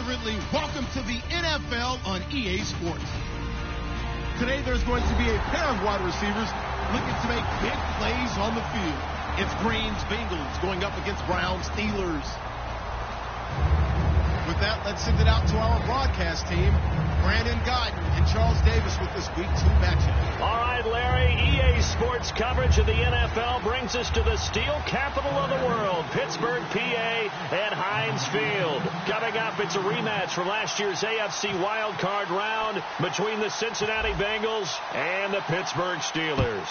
fervently welcome to the NFL on EA Sports. Today there's going to be a pair of wide receivers looking to make big plays on the field. It's Green's Bengals going up against Brown's Steelers. With that, let's send it out to our broadcast team. Brandon Guyton and Charles Davis with this Week 2 matchup. All right, Larry, EA Sports coverage of the NFL brings us to the steel capital of the world, Pittsburgh, PA, and Heinz Field. Coming up, it's a rematch from last year's AFC wildcard round between the Cincinnati Bengals and the Pittsburgh Steelers.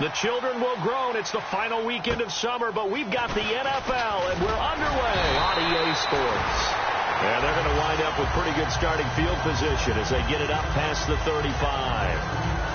The children will groan. It's the final weekend of summer, but we've got the NFL, and we're underway on EA Sports. And they're going to wind up with pretty good starting field position as they get it up past the 35.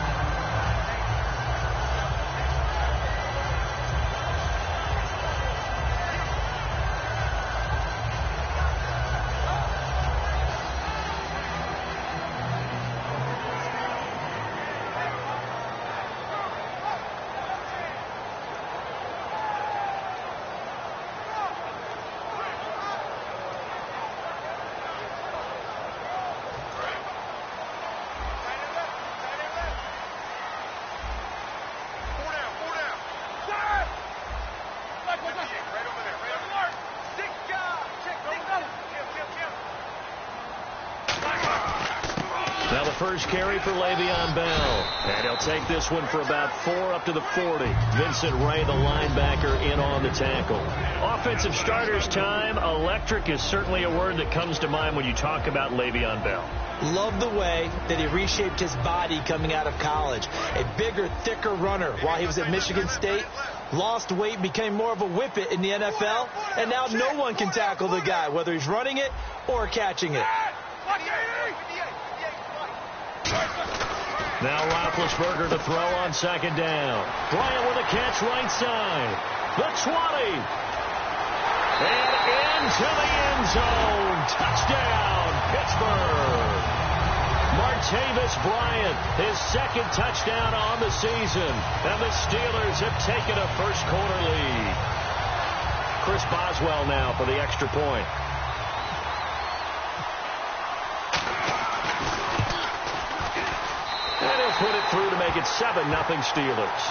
Now the first carry for Le'Veon Bell. And he'll take this one for about 4 up to the 40. Vincent Ray, the linebacker, in on the tackle. Offensive starters time. Electric is certainly a word that comes to mind when you talk about Le'Veon Bell. Love the way that he reshaped his body coming out of college. A bigger, thicker runner while he was at Michigan State. Lost weight, became more of a whippet in the NFL. And now no one can tackle the guy, whether he's running it or catching it. Now Roethlisberger to throw on second down. Bryant with a catch right side. The 20. And into the end zone. Touchdown, Pittsburgh. Martavis Bryant, his second touchdown on the season. And the Steelers have taken a first-quarter lead. Chris Boswell now for the extra point. And he'll put it through to make it 7-0 Steelers.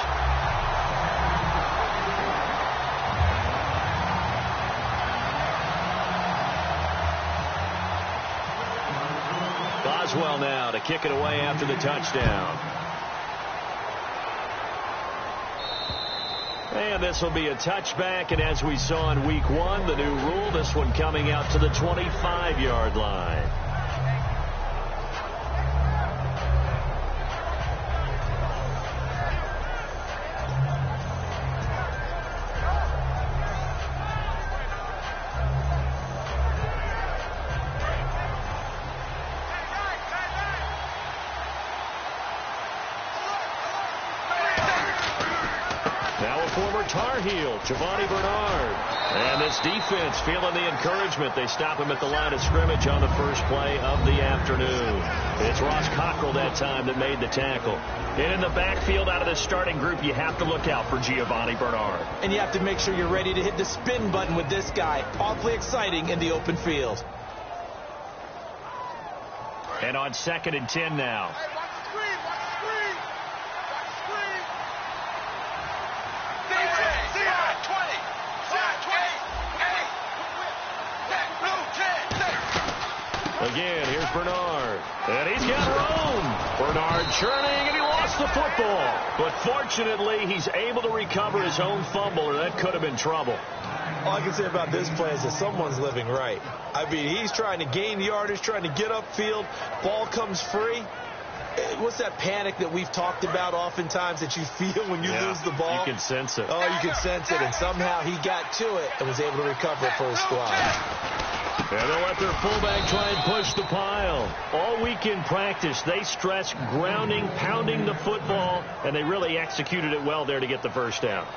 Boswell now to kick it away after the touchdown. And this will be a touchback, and as we saw in Week 1, the new rule, this one coming out to the 25-yard line. Tar Heel, Giovanni Bernard. And this defense feeling the encouragement. They stop him at the line of scrimmage on the first play of the afternoon. It's Ross Cockrell that time that made the tackle. And in the backfield out of the starting group, you have to look out for Giovanni Bernard. And you have to make sure you're ready to hit the spin button with this guy. Awfully exciting in the open field. And on 2nd and 10 now. Again, here's Bernard. And he's got room. Bernard churning, and he lost the football. But fortunately, he's able to recover his own fumble, or that could have been trouble. All I can say about this play is that someone's living right. I mean, he's trying to gain yardage, trying to get upfield. Ball comes free. What's that panic that we've talked about oftentimes that you feel when you lose the ball? You can sense it. Oh, you can sense it. And somehow he got to it and was able to recover it for his squad. And they'll let their fullback try and push the pile. All week in practice, they stress grounding, pounding the football, and they really executed it well there to get the first down.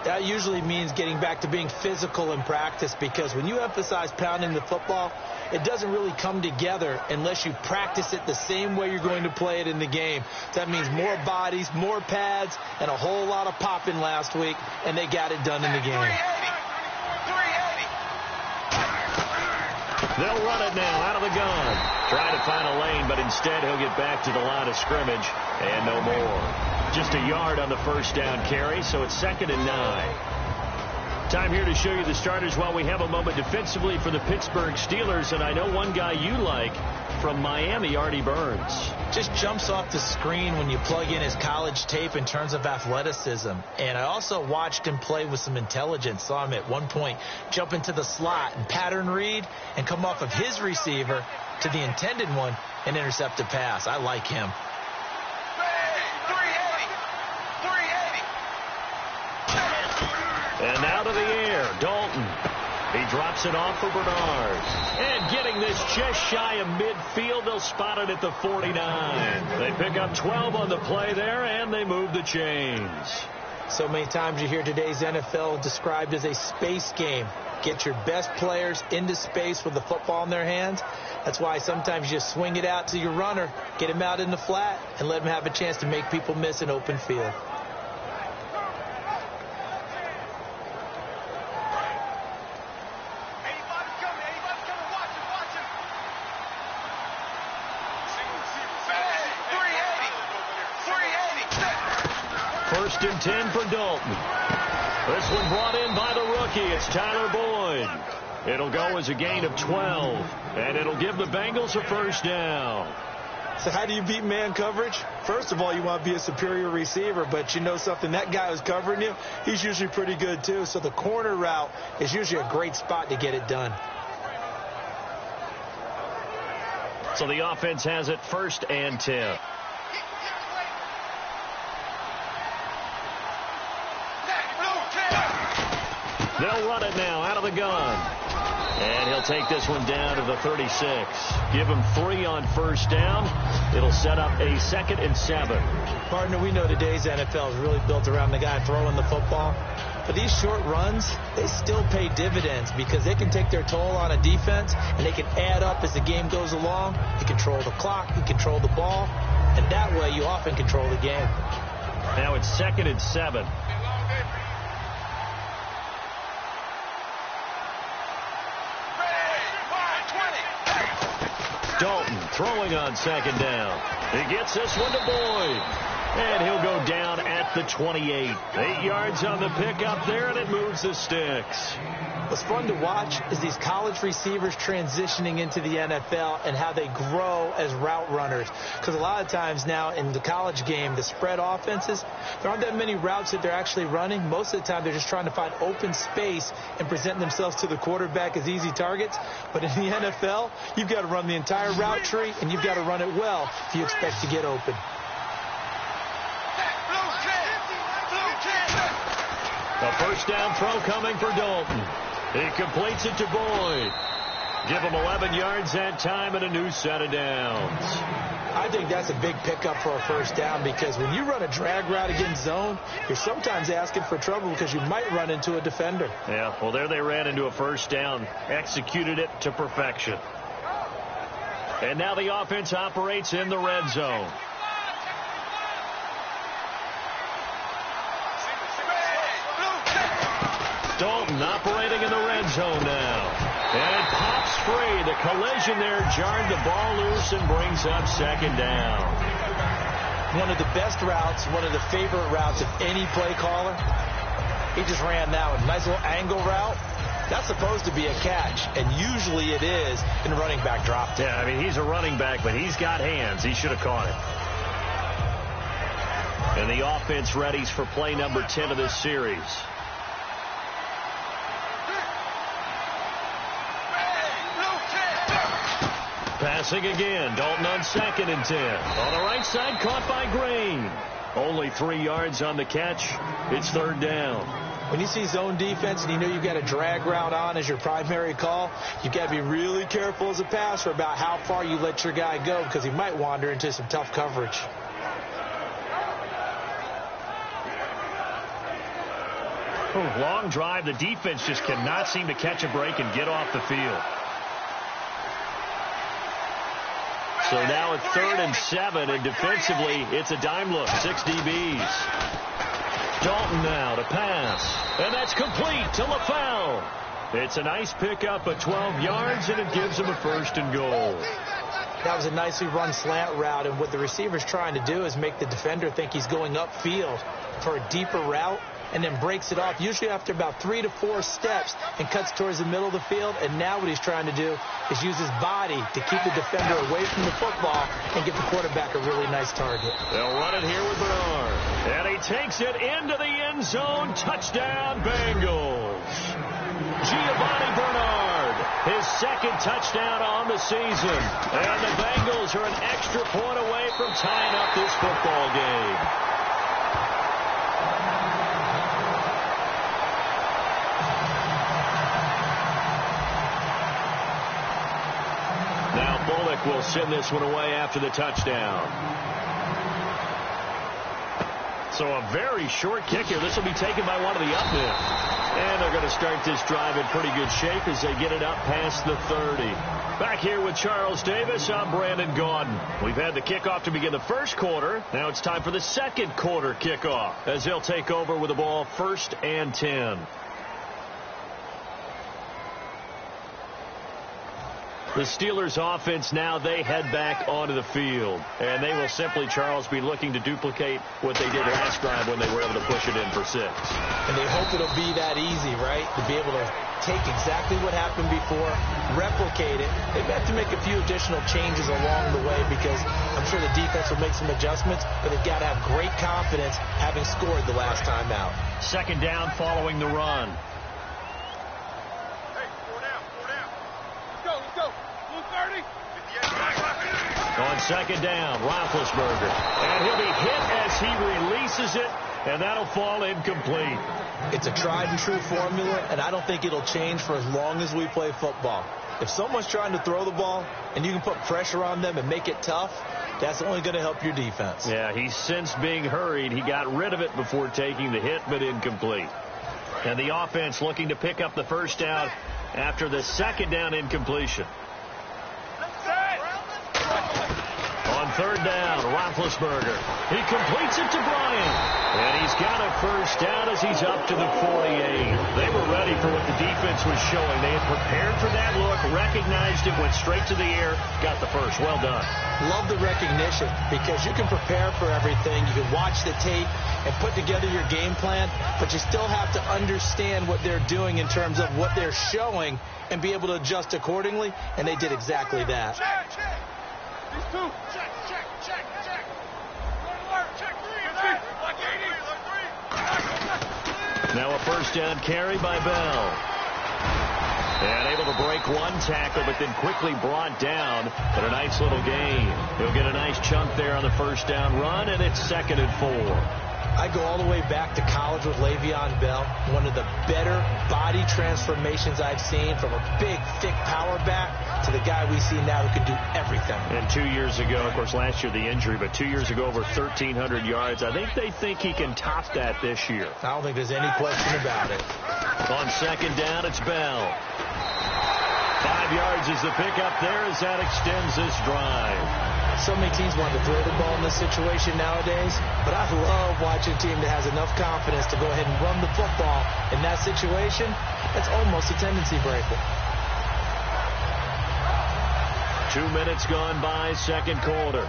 That usually means getting back to being physical in practice, because when you emphasize pounding the football, it doesn't really come together unless you practice it the same way you're going to play it in the game. That means more bodies, more pads, and a whole lot of popping last week, and they got it done in the game. They'll run it now out of the gun. Trying to find a lane, but instead he'll get back to the line of scrimmage and no more. Just a yard on the first down carry, so it's 2nd and 9. Time here to show you the starters while we have a moment defensively for the Pittsburgh Steelers. And I know one guy you like from Miami, Artie Burns. Just jumps off the screen when you plug in his college tape in terms of athleticism. And I also watched him play with some intelligence. Saw him at one point jump into the slot and pattern read and come off of his receiver to the intended one and intercept a pass. I like him. And out of the air, Dalton. He drops it off for Bernard. And getting this just shy of midfield, they'll spot it at the 49. They pick up 12 on the play there, and they move the chains. So many times you hear today's NFL described as a space game. Get your best players into space with the football in their hands. That's why sometimes you just swing it out to your runner, get him out in the flat, and let him have a chance to make people miss an open field. First and 10 for Dalton. This one brought in by the rookie. It's Tyler Boyd. It'll go as a gain of 12, and it'll give the Bengals a first down. So how do you beat man coverage? First of all, you want to be a superior receiver, but you know something, that guy who's covering you, he's usually pretty good too. So the corner route is usually a great spot to get it done. So the offense has it 1st and 10. They'll run it now out of the gun. And he'll take this one down to the 36. Give him 3 on first down. It'll set up a 2nd and 7. Partner, we know today's NFL is really built around the guy throwing the football. But these short runs, they still pay dividends because they can take their toll on a defense and they can add up as the game goes along. You control the clock, you control the ball, and that way you often control the game. Now it's 2nd and 7. Dalton throwing on 2nd down. He gets this one to Boyd. And he'll go down at the 28. 8 yards on the pickup there, and it moves the sticks. What's fun to watch is these college receivers transitioning into the NFL and how they grow as route runners. Because a lot of times now in the college game, the spread offenses, there aren't that many routes that they're actually running. Most of the time, they're just trying to find open space and present themselves to the quarterback as easy targets. But in the NFL, you've got to run the entire route tree, and you've got to run it well if you expect to get open. A first down throw coming for Dalton. He completes it to Boyd. Give him 11 yards that time and a new set of downs. I think that's a big pickup for a first down because when you run a drag route against zone, you're sometimes asking for trouble because you might run into a defender. Yeah, well, there they ran into a first down, executed it to perfection. And now the offense operates in the red zone. Dalton operating in the red zone now. And it pops free. The collision there jarred the ball loose and brings up 2nd down. One of the best routes, one of the favorite routes of any play caller. He just ran that one. Nice little angle route. That's supposed to be a catch, and usually it is, and the running back dropped it. Yeah, I mean, he's a running back, but he's got hands. He should have caught it. And the offense readies for play number 10 of this series. Passing again. Dalton on 2nd and 10. On the right side, caught by Green. Only 3 yards on the catch. It's 3rd down. When you see zone defense and you know you've got a drag route on as your primary call, you've got to be really careful as a passer about how far you let your guy go because he might wander into some tough coverage. Long drive. The defense just cannot seem to catch a break and get off the field. So now it's 3rd and 7, and defensively, it's a dime look. 6 DBs. Dalton now to pass. And that's complete to LaFell. It's a nice pickup of 12 yards, and it gives him a 1st and goal. That was a nicely run slant route, and what the receiver's trying to do is make the defender think he's going upfield for a deeper route, and then breaks it off, usually after about 3 to 4 steps, and cuts towards the middle of the field. And now what he's trying to do is use his body to keep the defender away from the football and get the quarterback a really nice target. They'll run it here with Bernard, and he takes it into the end zone. Touchdown, Bengals. Giovanni Bernard, his 2nd touchdown on the season. And the Bengals are an extra point away from tying up this football game. Now Bullock will send this one away after the touchdown. So a very short kick here. This will be taken by one of the up men. And they're going to start this drive in pretty good shape as they get it up past the 30. Back here with Charles Davis, I'm Brandon Gaudin. We've had the kickoff to begin the 1st quarter. Now it's time for the 2nd quarter kickoff as they'll take over with the ball 1st and 10. The Steelers offense now, they head back onto the field. And they will simply, Charles, be looking to duplicate what they did last drive when they were able to push it in for 6. And they hope it'll be that easy, right? To be able to take exactly what happened before, replicate it. They've got to make a few additional changes along the way because I'm sure the defense will make some adjustments, but they've got to have great confidence having scored the last time out. 2nd down following the run. On 2nd down, Roethlisberger. And he'll be hit as he releases it, and that'll fall incomplete. It's a tried-and-true formula, and I don't think it'll change for as long as we play football. If someone's trying to throw the ball and you can put pressure on them and make it tough, that's only going to help your defense. Yeah, he's since being hurried. He got rid of it before taking the hit, but incomplete. And the offense looking to pick up the 1st down after the 2nd down incompletion. On 3rd down, Roethlisberger. He completes it to Bryant. And he's got a 1st down as he's up to the 48. They were ready for what the defense was showing. They had prepared for that look, recognized it, went straight to the air, got the 1st. Well done. Love the recognition because you can prepare for everything. You can watch the tape and put together your game plan, but you still have to understand what they're doing in terms of what they're showing and be able to adjust accordingly, and they did exactly that. These 2. Check. Now a 1st down carry by Bell. And able to break one tackle, but then quickly brought down. But a nice little gain. He'll get a nice chunk there on the 1st down run, and it's 2nd and 4. I go all the way back to college with Le'Veon Bell. One of the better body transformations I've seen, from a big, thick power back to the guy we see now who can do everything. And 2 years ago, of course, last year the injury, but 2 years ago over 1,300 yards. I think they think he can top that this year. I don't think there's any question about it. On 2nd down, it's Bell. 5 yards is the pickup there as that extends this drive. So many teams want to throw the ball in this situation nowadays, but I love watching a team that has enough confidence to go ahead and run the football. In that situation, that's almost a tendency breaker. 2 minutes gone by, 2nd quarter.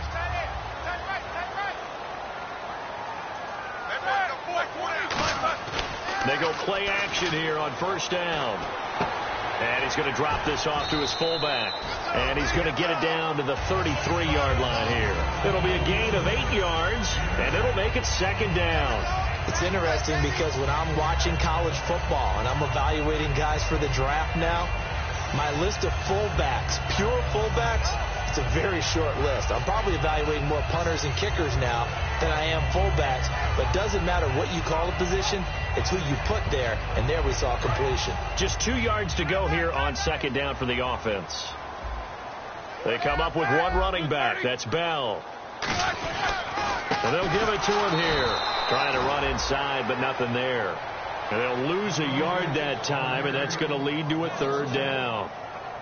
They go play action here on 1st down. And he's going to drop this off to his fullback. And he's going to get it down to the 33-yard line here. It'll be a gain of 8 yards, and it'll make it 2nd down. It's interesting because when I'm watching college football and I'm evaluating guys for the draft now, my list of fullbacks, pure fullbacks, it's a very short list. I'm probably evaluating more punters and kickers now than I am fullbacks. But it doesn't matter what you call a position, it's who you put there, and there we saw completion. Just 2 yards to go here on 2nd down for the offense. They come up with one running back. That's Bell. And they'll give it to him here. Trying to run inside, but nothing there. And they'll lose a yard that time, and that's going to lead to a 3rd down.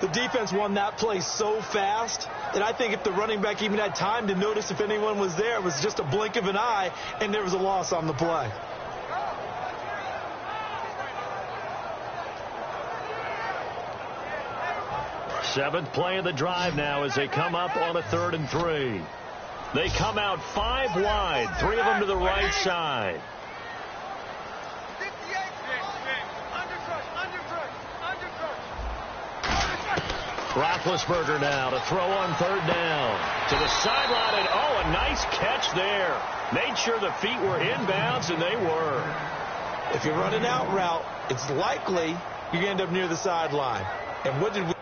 The defense won that play so fast that I think if the running back even had time to notice if anyone was there, it was just a blink of an eye, and there was a loss on the play. Seventh play of the drive now as they come up on a 3rd and 3. They come out 5 wide, 3 of them to the right side. Roethlisberger now to throw on 3rd down. To the sideline, and oh, a nice catch there. Made sure the feet were inbounds, and they were. If you run an out route, it's likely you're going to end up near the sideline. And what did we...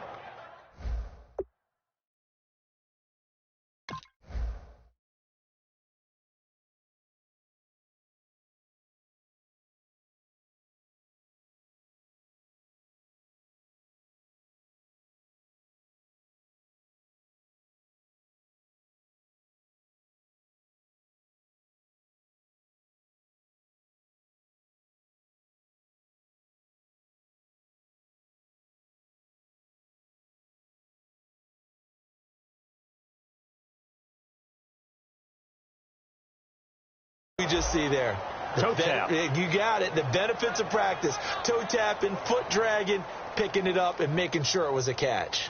You just see there. Toe tap. You got it. The benefits of practice. Toe tapping, foot dragging, picking it up, and making sure it was a catch.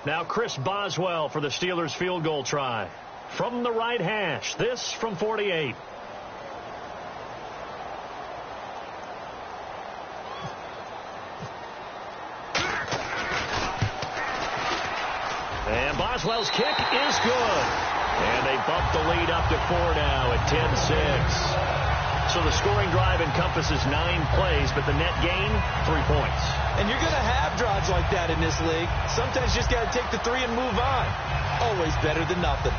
Now Chris Boswell for the Steelers field goal try. From the right hash. This from 48. And Boswell's kick is good. And they bump the lead up to 4 now at 10-6. So the scoring drive encompasses 9 plays, but the net gain, 3 points. And you're going to have drives like that in this league. Sometimes you just got to take the 3 and move on. Always better than nothing.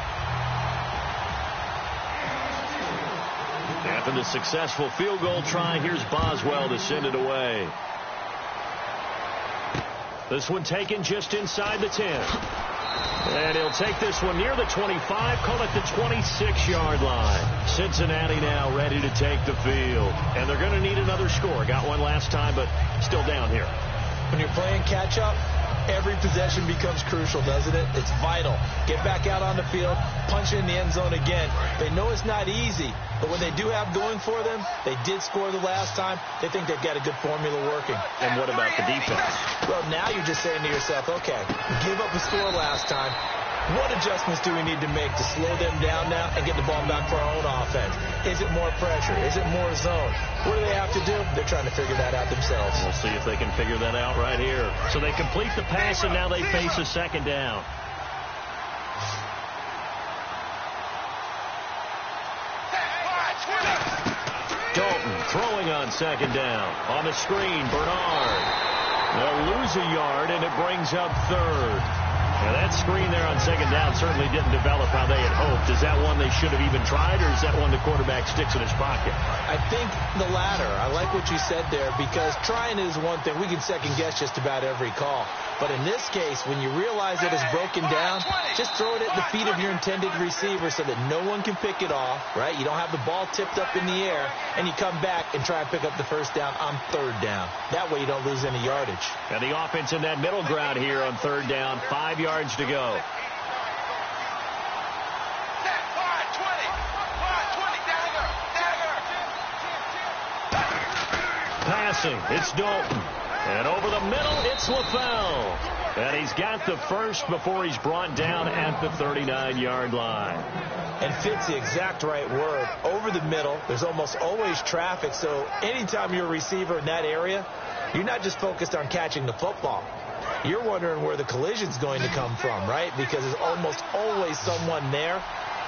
After the successful field goal try, here's Boswell to send it away. This one taken just inside the 10. And he'll take this one near the 25, call it the 26-yard line. Cincinnati now ready to take the field. And they're going to need another score. Got one last time, but still down here. When you're playing catch-up, every possession becomes crucial, doesn't it? It's vital. Get back out on the field, punch in the end zone again. They know it's not easy, but when they do have going for them, they did score the last time. They think they've got a good formula working. And what about the defense? Well, now you're just saying to yourself, okay, we gave up a score last time. What adjustments do we need to make to slow them down now and get the ball back for our own offense? Is it more pressure? Is it more zone? What do they have to do? They're trying to figure that out themselves. We'll see if they can figure that out right here. So they complete the pass, and now they face a 2nd down. Dalton throwing on 2nd down. On the screen, Bernard. They'll lose a yard, and it brings up 3rd. Now that screen there on 2nd down certainly didn't develop how they had hoped. Is that one they should have even tried, or is that one the quarterback sticks in his pocket? I think the latter. I like what you said there, because trying is one thing. We can second-guess just about every call. But in this case, when you realize that it's broken down, just throw it at the feet of your intended receiver so that no one can pick it off, right? You don't have the ball tipped up in the air, and you come back and try and pick up the 1st down on 3rd down. That way you don't lose any yardage. And the offense in that middle ground here on 3rd down, 5 yards to go. Passing, it's Dalton. And over the middle, it's LaFell. And he's got the first before he's brought down at the 39-yard line. And fits the exact right word. Over the middle, there's almost always traffic. So anytime you're a receiver in that area, you're not just focused on catching the football. You're wondering where the collision's going to come from, right? Because there's almost always someone there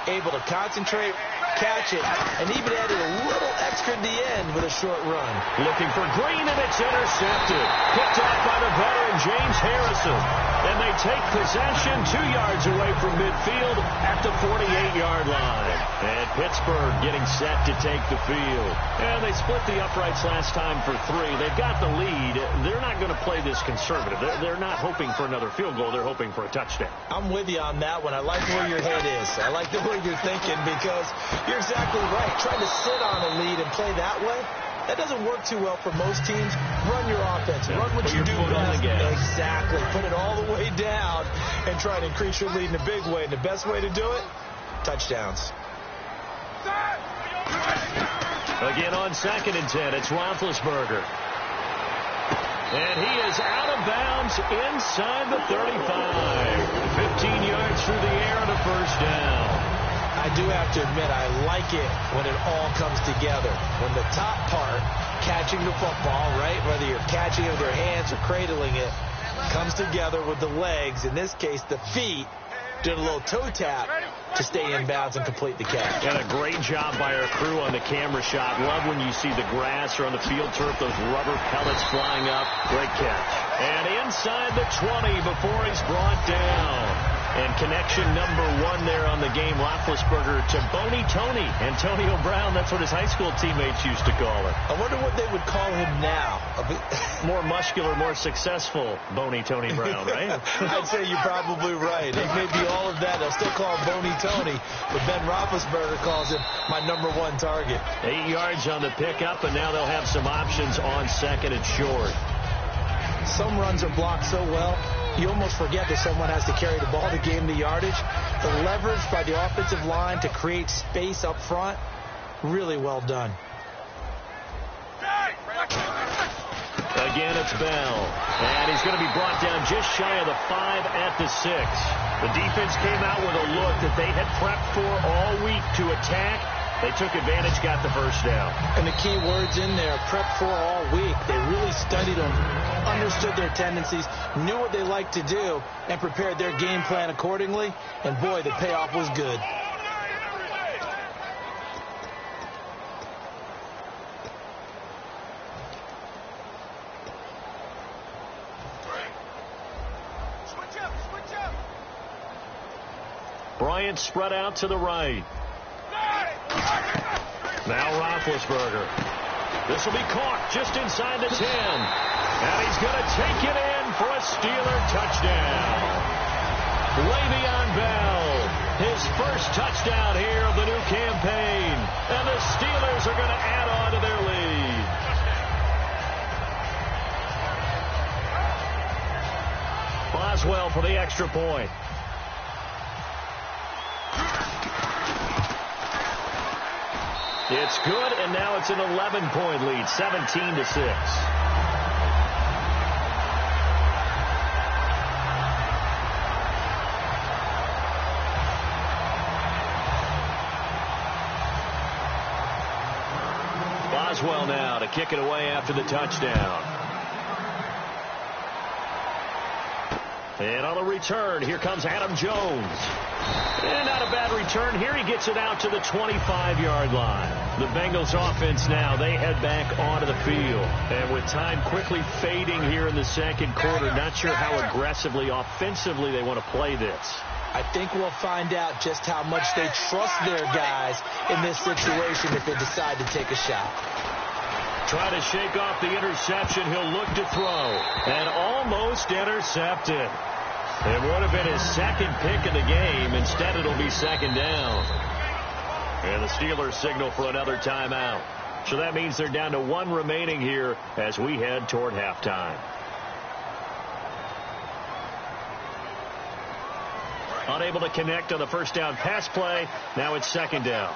able to concentrate, catch it, and even added a little extra at the end with a short run. Looking for Green, and it's intercepted. Picked off by the veteran James Harrison. And they take possession 2 yards away from midfield at the 48-yard line. And Pittsburgh getting set to take the field. And they split the uprights last time for 3. They've got the lead. They're not going to play this conservative. They're not hoping for another field goal. They're hoping for a touchdown. I'm with you on that one. I like where your head is. I like the way you're thinking, because you're exactly right. Trying to sit on a lead and play that way, that doesn't work too well for most teams. Run your offense. Yeah, run what you do best. Exactly. Put it all the way down and try to increase your lead in a big way. And the best way to do it, touchdowns. Again on 2nd and 10, it's Roethlisberger. And he is out of bounds inside the 35. 15 yards through the air and a first down. I do have to admit, I like it when it all comes together. When the top part, catching the football, right, whether you're catching it with your hands or cradling it, comes together with the legs, in this case the feet, did a little toe tap to stay in bounds and complete the catch. And a great job by our crew on the camera shot. Love when you see the grass or on the field turf, those rubber pellets flying up. Great catch. And inside the 20 before he's brought down. And connection number 1 there on the game, Roethlisberger to Boney Tony. Antonio Brown, that's what his high school teammates used to call him. I wonder what they would call him now. More muscular, more successful Boney Tony Brown, right? I'd say you're probably right. It may be all of that. They'll still call him Boney Tony, but Ben Roethlisberger calls him my number 1 target. 8 yards on the pickup, and now they'll have some options on second and short. Some runs are blocked so well, you almost forget that someone has to carry the ball to gain the yardage. The leverage by the offensive line to create space up front, really well done. Again, it's Bell. And he's going to be brought down just shy of the 5 at the 6. The defense came out with a look that they had prepped for all week to attack. They took advantage, got the first down. And the key words in there, prep for all week. They really studied them, understood their tendencies, knew what they liked to do, and prepared their game plan accordingly. And boy, the payoff was good. Bryant spread out to the right. Now Roethlisberger. This will be caught just inside the 10. And he's going to take it in for a Steeler touchdown. Le'Veon Bell, his first touchdown here of the new campaign. And the Steelers are going to add on to their lead. Boswell for the extra point. It's good, and now it's an 11-point lead, 17-6. Boswell now to kick it away after the touchdown. And on a return, here comes Adam Jones. And not a bad return. Here he gets it out to the 25-yard line. The Bengals offense now, they head back onto the field. And with time quickly fading here in the second quarter, not sure how aggressively, offensively they want to play this. I think we'll find out just how much they trust their guys in this situation if they decide to take a shot. Trying to shake off the interception. He'll look to throw. And almost intercepted. It would have been his second pick of the game. Instead, it'll be second down. And the Steelers signal for another timeout. So that means they're down to 1 remaining here as we head toward halftime. Unable to connect on the first down pass play. Now it's second down.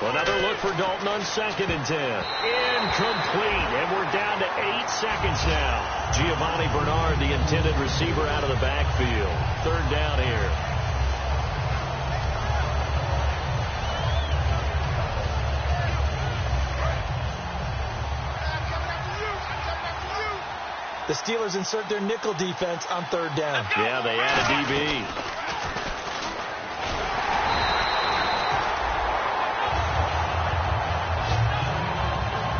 Another look for Dalton on 2nd and 10. Incomplete. And we're down to 8 seconds now. Giovanni Bernard, the intended receiver, out of the backfield. 3rd down here. The Steelers insert their nickel defense on 3rd down. Yeah, they add a DB.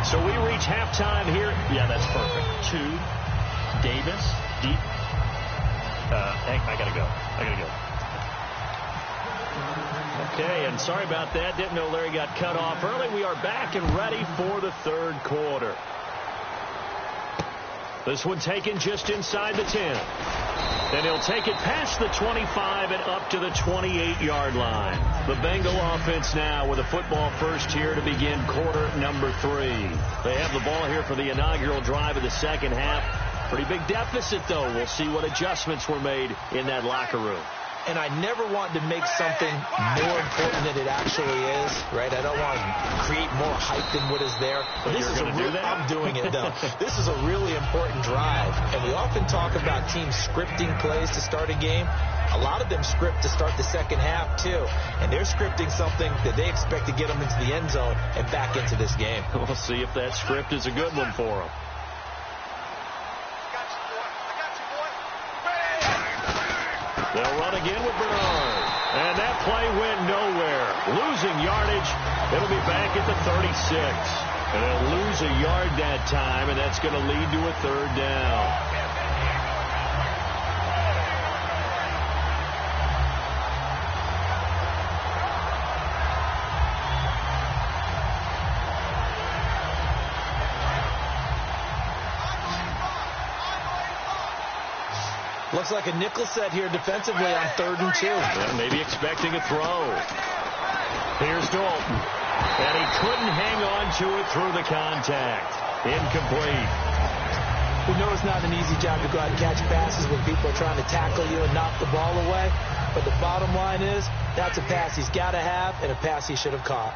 So we reach halftime here. Yeah, that's perfect. 2, Davis, deep. I got to go. Okay, and sorry about that. Didn't know Larry got cut off early. We are back and ready for the 3rd quarter. This one taken just inside the 10. Then he'll take it past the 25 and up to the 28-yard line. The Bengal offense now with a football first here to begin quarter number 3. They have the ball here for the inaugural drive of the second half. Pretty big deficit, though. We'll see what adjustments were made in that locker room. and I never want to make something more important than it actually is, right? I don't want to create more hype than what is there. But this is I'm doing it, though. This is a really important drive, and we often talk about teams scripting plays to start a game. A lot of them script to start the second half, too, and they're scripting something that they expect to get them into the end zone and back into this game. We'll see if that script is a good one for them. They'll run again with Bernard. And that play went nowhere. Losing yardage. It'll be back at the 36. And they'll lose a yard that time, and that's going to lead to a third down. Looks like a nickel set here defensively on 3rd and 2. Yeah, maybe expecting a throw. Here's Dalton. And he couldn't hang on to it through the contact. Incomplete. We know it's not an easy job to go out and catch passes when people are trying to tackle you and knock the ball away. But the bottom line is, that's a pass he's got to have and a pass he should have caught.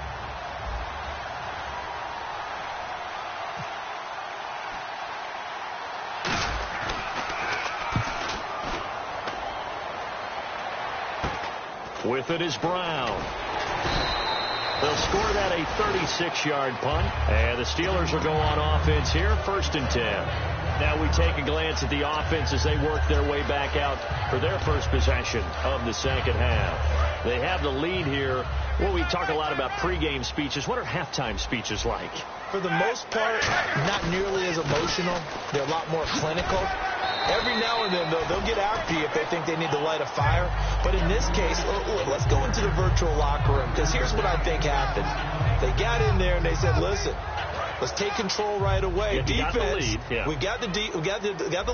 With it is Brown. They'll score that a 36-yard punt. And the Steelers will go on offense here, 1st and 10. Now we take a glance at the offense as they work their way back out for their first possession of the second half. They have the lead here. Well, we talk a lot about pregame speeches. What are halftime speeches like? For the most part, not nearly as emotional. They're a lot more clinical. Every now and then, though, they'll get after you if they think they need to light a fire. But in this case, let's go into the virtual locker room, because here's what I think happened. They got in there and they said, listen, let's take control right away. Yeah, defense, we got the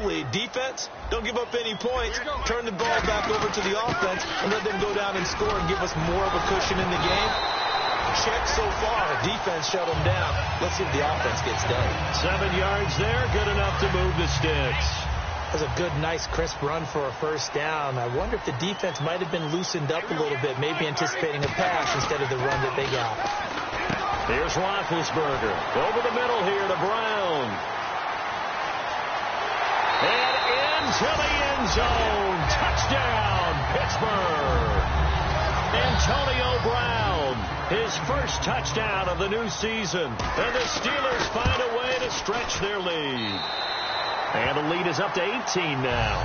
lead. Defense, don't give up any points. Turn the ball back over to the offense and let them go down and score and give us more of a cushion in the game. Check so far. Defense shut them down. Let's see if the offense gets done. 7 yards there, good enough to move the sticks. That was a good, nice, crisp run for a first down. I wonder if the defense might have been loosened up a little bit, maybe anticipating a pass instead of the run that they got. Here's Roethlisberger. Over the middle here to Brown. And into the end zone. Touchdown, Pittsburgh. Antonio Brown, his first touchdown of the new season. And the Steelers find a way to stretch their lead. And the lead is up to 18 now.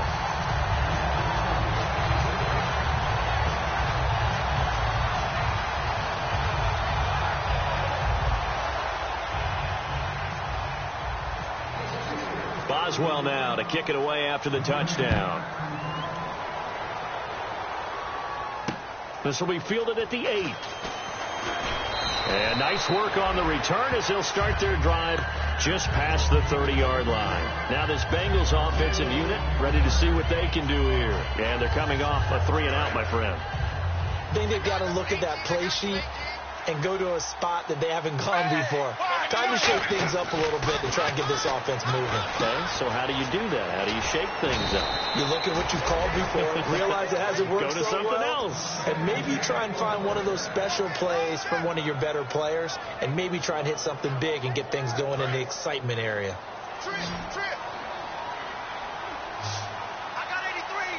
Boswell now to kick it away after the touchdown. This will be fielded at the 8. And nice work on the return as they'll start their drive just past the 30-yard line. Now this Bengals offensive unit ready to see what they can do here. And they're coming off a 3-and-out, my friend. I think they've got to look at that play sheet and go to a spot that they haven't gone before. Time to shake things up a little bit to try and get this offense moving. Okay, so how do you do that? How do you shake things up? You look at what you've called before, realize it hasn't worked Go to something else. And maybe try and find one of those special plays from one of your better players, and maybe try and hit something big and get things going in the excitement area. Trip. I got 83.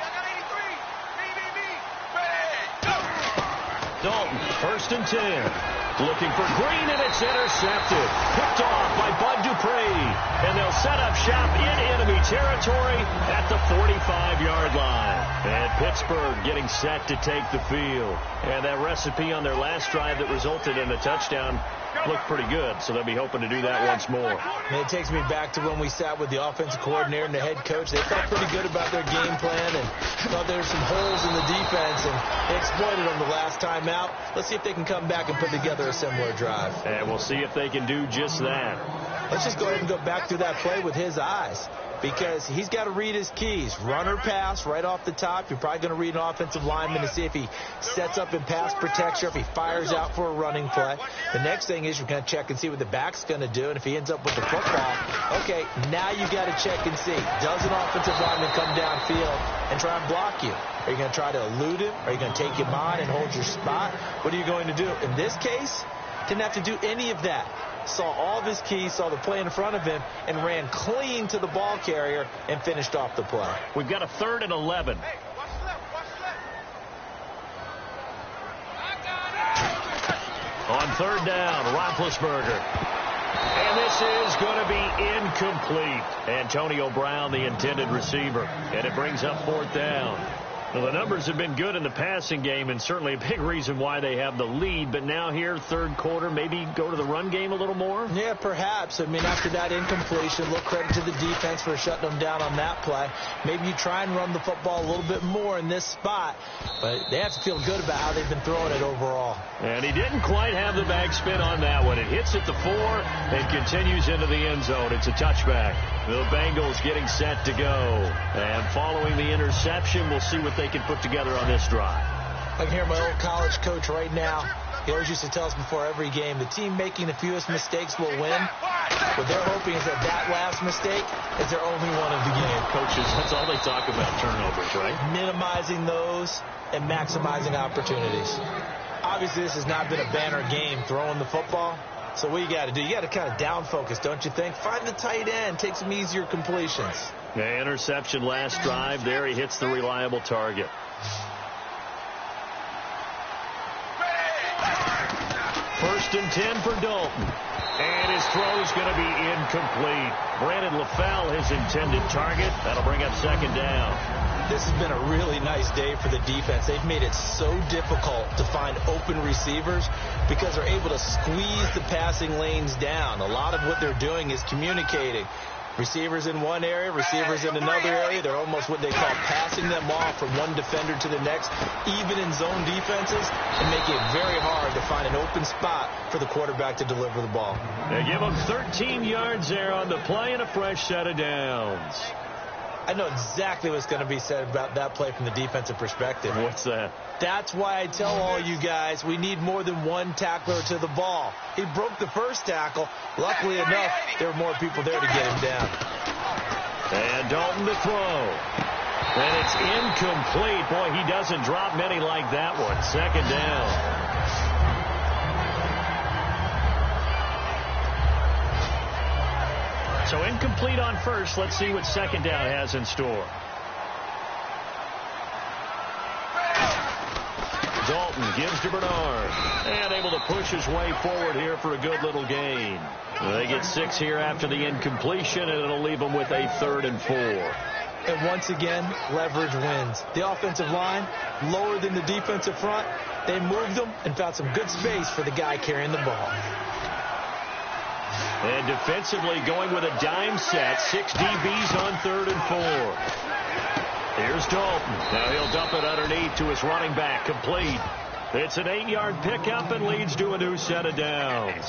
Dalton, 1st and 10. Looking for Green, and it's intercepted. Picked off by Bud Dupree. And they'll set up shop in enemy territory at the 45-yard line. And Pittsburgh getting set to take the field. And that recipe on their last drive that resulted in a touchdown looked pretty good, so they'll be hoping to do that once more. And it takes me back to when we sat with the offensive coordinator and the head coach. They felt pretty good about their game plan and thought there were some holes in the defense, and they exploited them the last time out. Let's see if they can come back and put together a similar drive. And we'll see if they can do just that. Let's just go ahead and go back through that play with his eyes. because he's got to read his keys. Run or pass right off the top. You're probably going to read an offensive lineman to see if he sets up in pass protection, if he fires out for a running play. The next thing is you're going to check and see what the back's going to do, and if he ends up with the football, okay, now you got to check and see. Does an offensive lineman come downfield and try and block you? Are you going to try to elude him? Are you going to take him on and hold your spot? What are you going to do? In this case, didn't have to do any of that. Saw all of his keys, saw the play in front of him, and ran clean to the ball carrier and finished off the play. We've got a 3rd and 11. Hey, watch the left, watch the left. On 3rd down, Roethlisberger. And this is going to be incomplete. Antonio Brown, the intended receiver. And it brings up 4th down. Well, the numbers have been good in the passing game, and certainly a big reason why they have the lead. But now here, 3rd quarter, maybe go to the run game a little more? Yeah, perhaps. I mean, after that incompletion, a little credit to the defense for shutting them down on that play. Maybe you try and run the football a little bit more in this spot. But they have to feel good about how they've been throwing it overall. And he didn't quite have the bag spin on that one. It hits at the 4 and continues into the end zone. It's a touchback. The Bengals getting set to go. And following the interception, we'll see what they can put together on this drive. I can hear my old college coach right now. He always used to tell us before every game, the team making the fewest mistakes will win. What they're hoping is that last mistake is their only one of the game. Coaches, that's all they talk about, turnovers, right? Minimizing those and maximizing opportunities. Obviously, this has not been a banner game throwing the football. So what you got to do, you got to kind of down focus, don't you think? Find the tight end, take some easier completions. The interception last drive. There he hits the reliable target. First and 10 for Dalton. And his throw is going to be incomplete. Brandon LaFell, his intended target. That'll bring up 2nd down. This has been a really nice day for the defense. They've made it so difficult to find open receivers because they're able to squeeze the passing lanes down. A lot of what they're doing is communicating. Receivers in one area, receivers in another area. They're almost what they call passing them off from one defender to the next, even in zone defenses, and make it very hard to find an open spot for the quarterback to deliver the ball. They give them 13 yards there on the play and a fresh set of downs. I know exactly what's going to be said about that play from the defensive perspective. What's that? That's why I tell all you guys we need more than one tackler to the ball. He broke the first tackle. Luckily enough, there were more people there to get him down. And Dalton to throw. And it's incomplete. Boy, he doesn't drop many like that one. 2nd down. So incomplete on first. Let's see what 2nd down has in store. Dalton gives to Bernard. And able to push his way forward here for a good little gain. They get 6 here after the incompletion, and it'll leave them with a 3rd and 4. And once again, leverage wins. The offensive line, lower than the defensive front. They moved them and found some good space for the guy carrying the ball. And defensively going with a dime set. 6 DBs on 3rd and 4. Here's Dalton. Now he'll dump it underneath to his running back. Complete. It's an 8-yard pickup and leads to a new set of downs.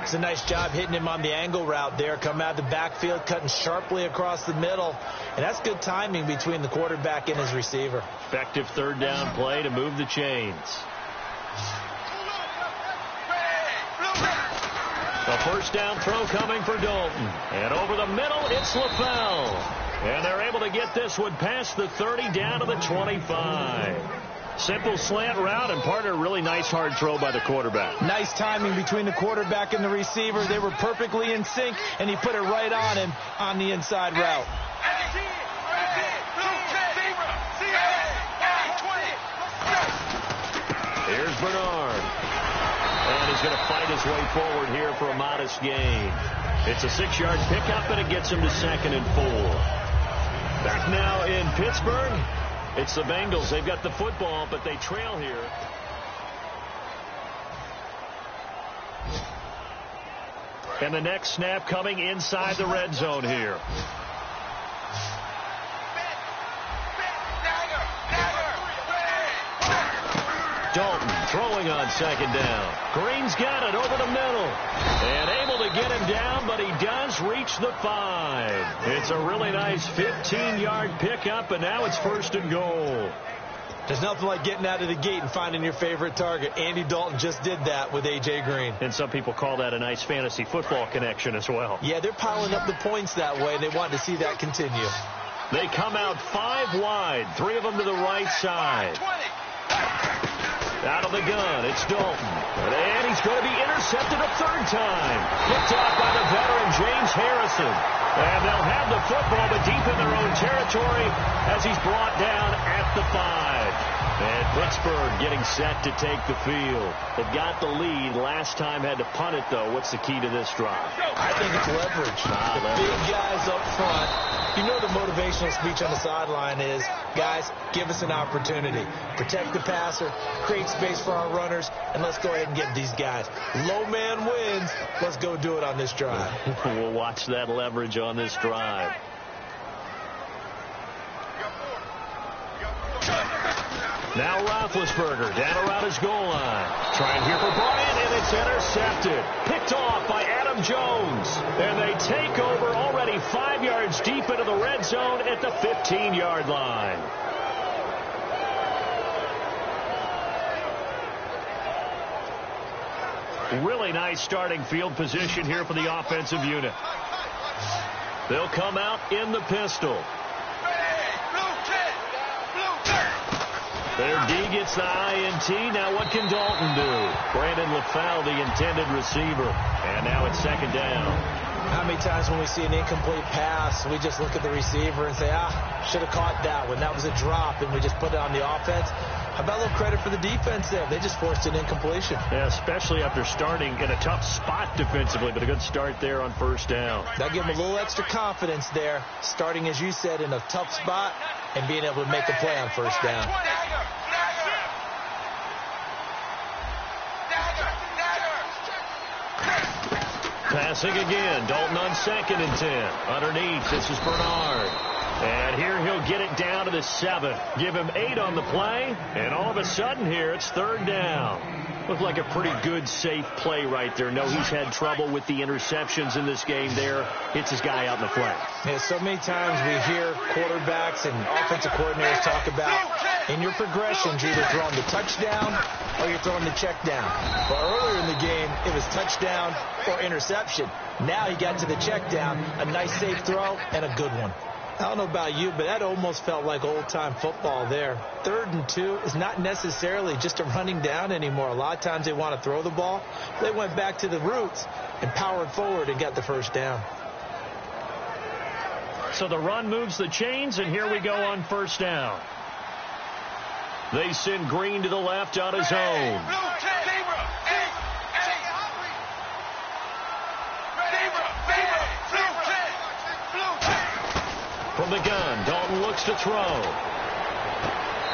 It's a nice job hitting him on the angle route there. Coming out of the backfield, cutting sharply across the middle. And that's good timing between the quarterback and his receiver. Effective 3rd down play to move the chains. A 1st down throw coming for Dalton. And over the middle, it's LaFell. And they're able to get this one past the 30 down to the 25. Simple slant route, and part of a really nice hard throw by the quarterback. Nice timing between the quarterback and the receiver. They were perfectly in sync, and he put it right on him on the inside route. Here's Bernard. And he's going to fight his way forward here for a modest gain. It's a 6-yard pickup, and it gets him to 2nd and 4. Back now in Pittsburgh. It's the Bengals. They've got the football, but they trail here. And the next snap coming inside the red zone here. Dalton throwing on second down. Green's got it over the middle. And able to get him down, but he does reach the 5. It's a really nice 15-yard pickup, and now it's 1st and goal. There's nothing like getting out of the gate and finding your favorite target. Andy Dalton just did that with A.J. Green. And some people call that a nice fantasy football connection as well. Yeah, they're piling up the points that way. They want to see that continue. They come out 5 wide, 3 of them to the right side. Out of the gun, it's Dalton. And he's going to be intercepted a 3rd time. Picked off by the veteran James Harrison. And they'll have the football, but deep in their own territory as he's brought down at the 5. And Pittsburgh getting set to take the field. They've got the lead. Last time had to punt it, though. What's the key to this drive? I think it's leverage. The big guys up front. You know the motivational speech on the sideline is, guys, give us an opportunity. Protect the passer, create space for our runners, and let's go ahead and get these guys. Low man wins. Let's go do it on this drive. We'll watch that leverage on this drive. Now Roethlisberger down around his goal line. Trying here for Bryant, and it's intercepted. Picked off by Adam Jones. And they take over already 5 yards deep into the red zone at the 15-yard line. Really nice starting field position here for the offensive unit. They'll come out in the pistol. Their D gets the INT. Now what can Dalton do? Brandon LaFell, the intended receiver. And now it's 2nd down. How many times when we see an incomplete pass, we just look at the receiver and say, should have caught that one. That was a drop, and we just put it on the offense. How about a little credit for the defense there? They just forced an incompletion. Yeah, especially after starting in a tough spot defensively, but a good start there on 1st down. That gave them a little extra confidence there, starting, as you said, in a tough spot and being able to make a play on 1st down. Passing again. Dalton on 2nd and 10. Underneath, this is Bernard. And here he'll get it down to the 7. Give him 8 on the play. And all of a sudden here, it's 3rd down. Looked like a pretty good, safe play right there. No, he's had trouble with the interceptions in this game there. Hits his guy out in the flat. Yeah, so many times we hear quarterbacks and offensive coordinators talk about in your progressions, you're either throwing the touchdown or you're throwing the check down. But earlier in the game, it was touchdown or interception. Now he got to the check down, a nice safe throw, and a good one. I don't know about you, but that almost felt like old-time football there. 3rd and 2 is not necessarily just a running down anymore. A lot of times they want to throw the ball. They went back to the roots and powered forward and got the 1st down. So the run moves the chains, and here we go on 1st down. They send Green to the left on his own. From the gun, Dalton looks to throw.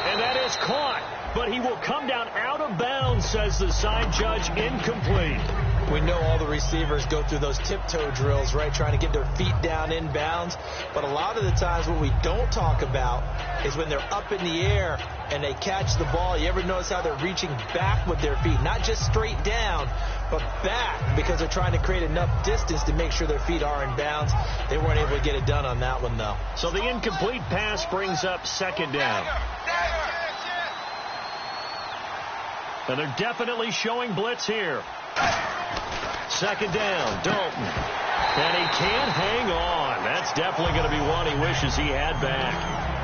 And that is caught. But he will come down out of bounds, says the side judge. Incomplete. We know all the receivers go through those tiptoe drills, right, trying to get their feet down in bounds. But a lot of the times what we don't talk about is when they're up in the air and they catch the ball. You ever notice how they're reaching back with their feet? Not just straight down, but back, because they're trying to create enough distance to make sure their feet are in bounds. They weren't able to get it done on that one, though. So the incomplete pass brings up 2nd down. And they're definitely showing blitz here. 2nd down, Dalton. And he can't hang on. That's definitely going to be one he wishes he had back.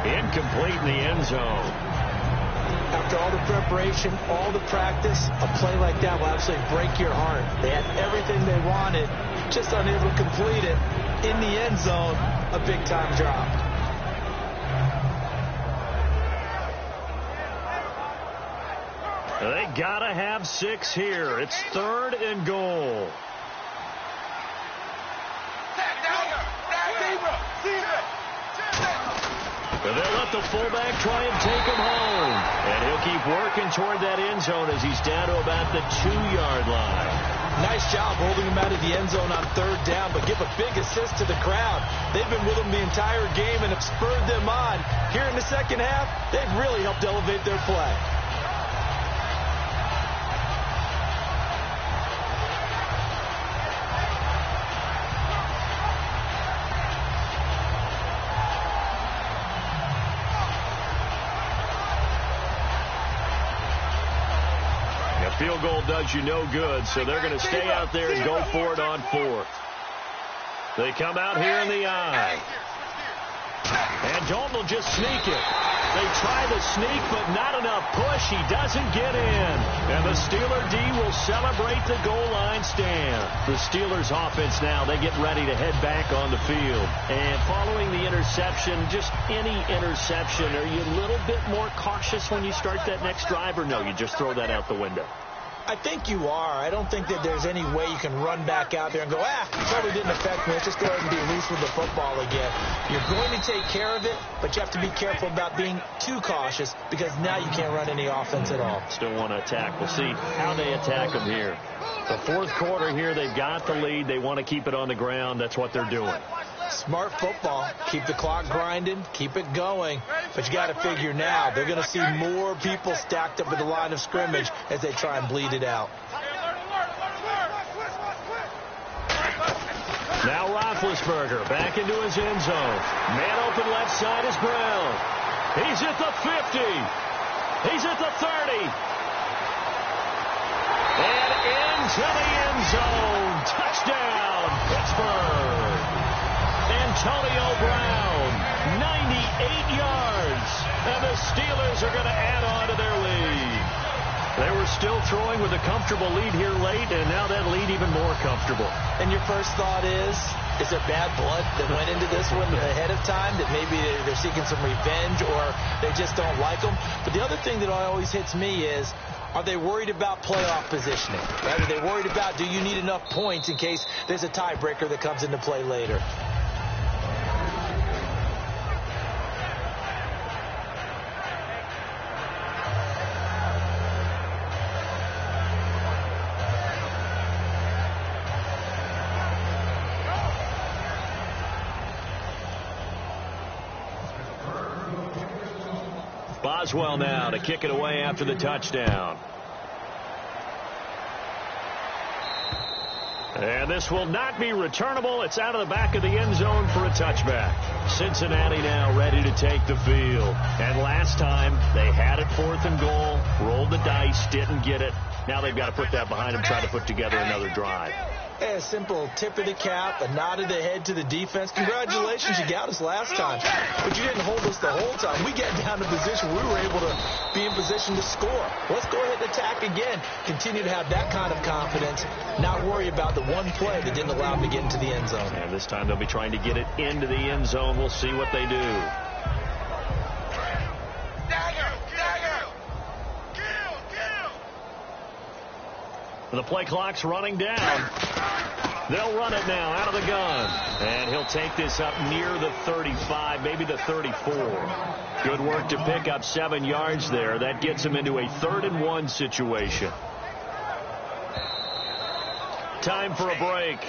Incomplete in the end zone. After all the preparation, all the practice, a play like that will absolutely break your heart. They had everything they wanted, just unable to complete it. In the end zone, a big-time drop. They gotta have 6 here. It's 3rd and goal. They'll let the fullback try and take him home. And he'll keep working toward that end zone as he's down to about the 2-yard line. Nice job holding him out of the end zone on 3rd down, but give a big assist to the crowd. They've been with him the entire game and have spurred them on. Here in the second half, they've really helped elevate their play. field goal does you no good, so they're going to stay out there and go for it on 4th. They come out here in the eye. And Dalton will just sneak it. They try the sneak, but not enough push. He doesn't get in. And the Steeler D will celebrate the goal line stand. The Steelers offense now, they get ready to head back on the field. And following the interception, just any interception, are you a little bit more cautious when you start that next drive, or no, you just throw that out the window? I think you are. I don't think that there's any way you can run back out there and go, probably didn't affect me. Let's just go ahead and be loose with the football again. You're going to take care of it, but you have to be careful about being too cautious because now you can't run any offense at all. Still want to attack. We'll see how they attack them here. The 4th quarter here, they've got the lead. They want to keep it on the ground. That's what they're doing. Smart football. Keep the clock grinding. Keep it going. But you got to figure now they're going to see more people stacked up at the line of scrimmage as they try and bleed it out. Now Roethlisberger back into his end zone. Man open left side is Brown. He's at the 50. He's at the 30. And into the end zone. Touchdown, Pittsburgh. Antonio Brown, 98 yards. And the Steelers are going to add on to their lead. They were still throwing with a comfortable lead here late, and now that lead even more comfortable. And your first thought is there bad blood that went into this one ahead of time, that maybe they're seeking some revenge or they just don't like them? But the other thing that always hits me is, are they worried about playoff positioning? Right? Are they worried about, do you need enough points in case there's a tiebreaker that comes into play later? Boswell now to kick it away after the touchdown. And this will not be returnable. It's out of the back of the end zone for a touchback. Cincinnati now ready to take the field. And last time they had it 4th and goal, rolled the dice, didn't get it. Now they've got to put that behind them, try to put together another drive. A simple tip of the cap, a nod of the head to the defense. Congratulations, you got us last time. But you didn't hold us the whole time. We got down to position. We were able to be in position to score. Let's go ahead and attack again. Continue to have that kind of confidence. Not worry about the one play that didn't allow them to get into the end zone. And this time they'll be trying to get it into the end zone. We'll see what they do. The play clock's running down. They'll run it now out of the gun. And he'll take this up near the 35, maybe the 34. Good work to pick up 7 yards there. That gets him into a 3rd and 1 situation. Time for a break.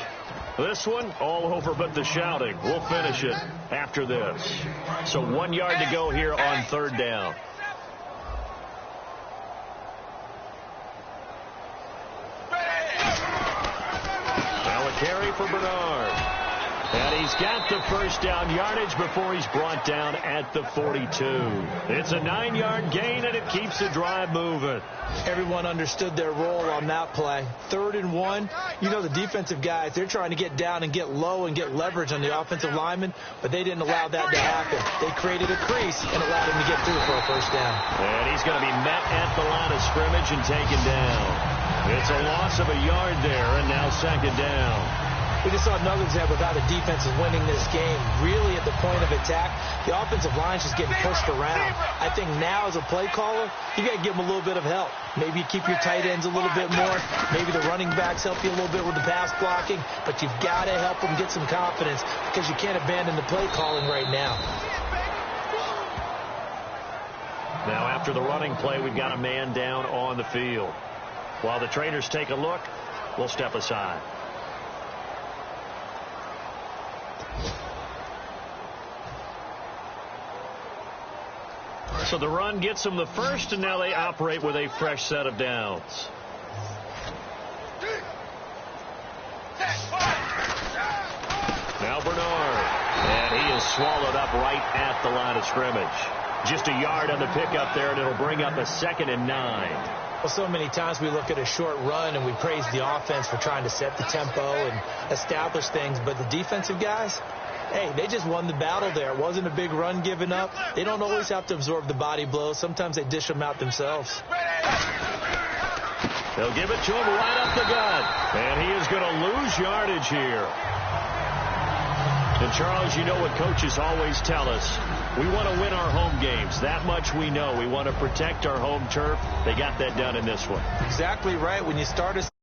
This one, all over but the shouting. We'll finish it after this. So 1 yard to go here on 3rd down. Carry for Bernard. And he's got the first down yardage before he's brought down at the 42. It's a 9-yard gain, and it keeps the drive moving. Everyone understood their role on that play. 3rd and 1. You know, the defensive guys, they're trying to get down and get low and get leverage on the offensive lineman, but they didn't allow that to happen. They created a crease and allowed him to get through for a first down. And he's going to be met at the line of scrimmage and taken down. It's a loss of a yard there, and now 2nd down. We just saw another example of how the defense is winning this game. Really at the point of attack, the offensive line's just getting pushed around. I think now as a play caller, you got to give them a little bit of help. Maybe you keep your tight ends a little bit more. Maybe the running backs help you a little bit with the pass blocking. But you've got to help them get some confidence because you can't abandon the play calling right now. Now after the running play, we've got a man down on the field. While the trainers take a look, we'll step aside. So the run gets them the first, and now they operate with a fresh set of downs. Now Bernard. And he is swallowed up right at the line of scrimmage. Just a yard on the pickup there, and it'll bring up a 2nd and 9. Well, so many times we look at a short run and we praise the offense for trying to set the tempo and establish things, but the defensive guys, hey, they just won the battle there. It wasn't a big run given up. They don't always have to absorb the body blows. Sometimes they dish them out themselves. They'll give it to him right up the gut. And he is going to lose yardage here. And, Charles, you know what coaches always tell us. We want to win our home games. That much we know. We want to protect our home turf. They got that done in this one. Exactly right. When you start a